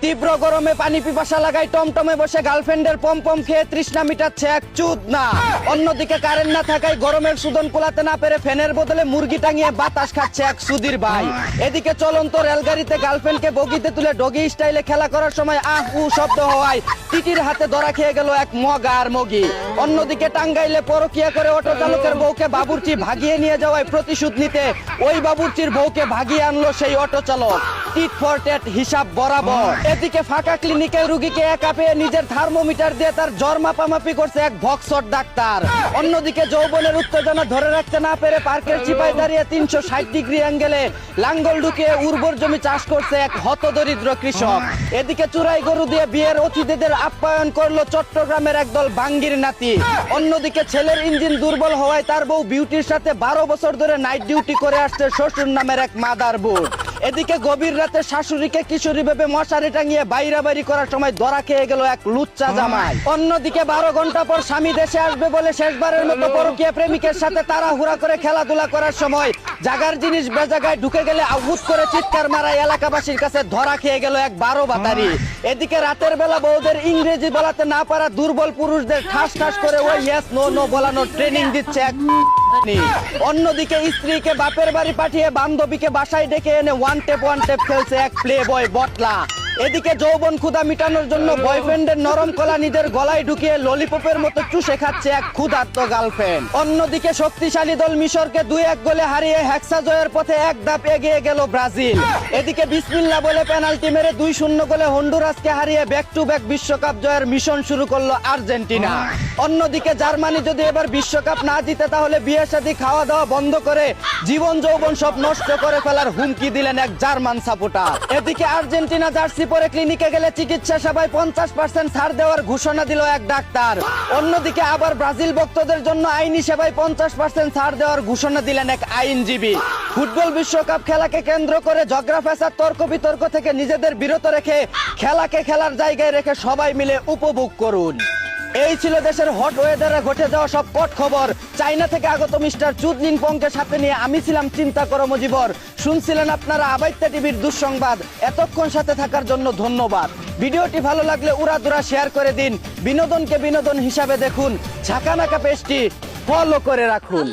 তীব্র গরমে পানি পিপাসা লাগায় টমটমে বসে গার্লফ্রেন্ডের পমপম খেয়ে তৃষ্ণা মিটাচ্ছে এক চুদনা। অন্যদিকে কারেন্ট না থাকায় গরমের সুদন কুলাতে না পেরে ফ্যানের বদলে মুরগি টাঙিয়ে বাতাস খাচ্ছে এক সুধীর ভাই। এদিকে চলন্ত রেলগাড়িতে গার্লফ্রেন্ডকে বগিতে তুলে ডগি স্টাইলে খেলা করার সময় আহ উ শব্দ হওয়ায় টিটির হাতে ধরা খেয়ে গেল এক মগা আর মগি। অন্যদিকে টাঙ্গাইলে পরকিয়া করে অটো চালকের বউকে বাবুর্চি ভাগিয়ে নিয়ে যাওয়ায় প্রতিশোধ নিতে ওই বাবুর্চির বউকে ভাগিয়ে আনলো সেই অটো চালক। টিট ফর টেট হিসাব বরাবর। এদিকে ফাঁকা ক্লিনিকে রুগীকে একা পেয়ে নিজের থার্মোমিটার দিয়ে তার জ্বর মাপামাপি করছে এক ভক্সর ডাক্তার। অন্যদিকে যৌবনের উত্তেজনা ধরে রাখতে না পেরে পার্কের চিপায় দাঁড়িয়ে 360 ডিগ্রি অ্যাঙ্গেলে লাঙ্গল ঢুকিয়ে উর্বর জমি চাষ করছে এক হতদরিদ্র কৃষক। এদিকে চুরাই গরু দিয়ে বিয়ের অতিথিদের আপ্যায়ন করলো চট্টগ্রামের একদল বাঙ্গির নাতি। অন্যদিকে ছেলের ইঞ্জিন দুর্বল হওয়ায় তার বউ বিউটির সাথে 12 বছর ধরে নাইট ডিউটি করে আসছে শ্বশুর নামের এক মাদারবোর্ড। এদিকে গভীর রাতে শাশুড়িকে কিশোরী ভেবে মশারি টাঙিয়ে বাইরাবাড়ি করার সময় ধরা খেয়ে গেল এক লুচ্চা জামাই। অন্যদিকে 12 ঘন্টা পর স্বামী দেশে আসবে বলে শেষবারের মতো পরকীয়া প্রেমিকের সাথে তাড়াহুড়া করে খেলাধুলা করার সময় জাগার জিনিস বেজাগায় ঢুকে গেলে আহুত করে চিৎকার মারায় এলাকাবাসীর কাছে ধরা খেয়ে গেল এক 12 ভাতারি। এদিকে রাতের বেলা বউদের ইংরেজি বলাতে না পারা দুর্বল পুরুষদের ঠাস ঠাস করে ওই ইয়েস নো নো বলানোর ট্রেনিং দিচ্ছে এক। অন্যদিকে স্ত্রীকে বাপের বাড়ি পাঠিয়ে বান্ধবীকে বাসায় ডেকে এনে ওয়ান টেপ খেলছে এক প্লে বয় বটলা। এদিকে যৌবন ক্ষুধা মিটানোর জন্য বয়ফ্রেন্ডের নরম কলা নিজের গলায় ঢুকিয়ে ললিপপের মতো চুষে খাচ্ছে এক ক্ষুধার্ত গার্লফ্রেন্ড। অন্যদিকে শক্তিশালী দল মিশরকে 2-1 গোলে হারিয়ে হেক্সা জয়ের পথে এক ধাপ এগিয়ে গেল ব্রাজিল। এদিকে বিসমিল্লাহ বলে পেনাল্টি মেরে 2-0 গোলে হন্ডুরাসকে হারিয়ে ব্যাক টু ব্যাক বিশ্বকাপ জয়ের মিশন শুরু করলো আর্জেন্টিনা। অন্যদিকে জার্মানি যদি এবার বিশ্বকাপ না জিতে তাহলে বিয়ে শাদী খাওয়া দাওয়া বন্ধ করে জীবন যৌবন সব নষ্ট করে ফেলার হুমকি দিলেন এক জার্মান সাপোর্টার। এদিকে আর্জেন্টিনা জার্সি পরে ক্লিনিকে গেলে চিকিৎসা সেবায় 50% ছাড় দেওয়ার ঘোষণা দিল এক ডাক্তার। অন্যদিকে আবার ব্রাজিল ভক্তদের জন্য আইনি সেবায় 50% ছাড় দেওয়ার ঘোষণা দিলেন এক আইনজীবী। ফুটবল বিশ্বকাপ খেলাকে কেন্দ্র করে ঝগড়া ফ্যাসাদ তর্ক বিতর্ক থেকে নিজেদের বিরত রেখে খেলাকে খেলার জায়গায় রেখে সবাই মিলে উপভোগ করুন। এই ছিল দেশের হট ওয়েদারে ঘটে যাওয়া সব পট খবর। চাইনা থেকে আগত মিস্টার চুদলিং পংকে সাথে নিয়ে আমি ছিলাম চিন্তা করো মজিবর। শুনছিলেন আপনারা আবাইত্যা টিভির দুঃসংবাদ। এতক্ষণ সাথে থাকার জন্য ধন্যবাদ। ভিডিওটি ভালো লাগলে উড়াদুরা শেয়ার করে দিন। বিনোদনকে বিনোদন হিসাবে দেখুন। ঝাঁকানাকা পেজটি ফলো করে রাখুন।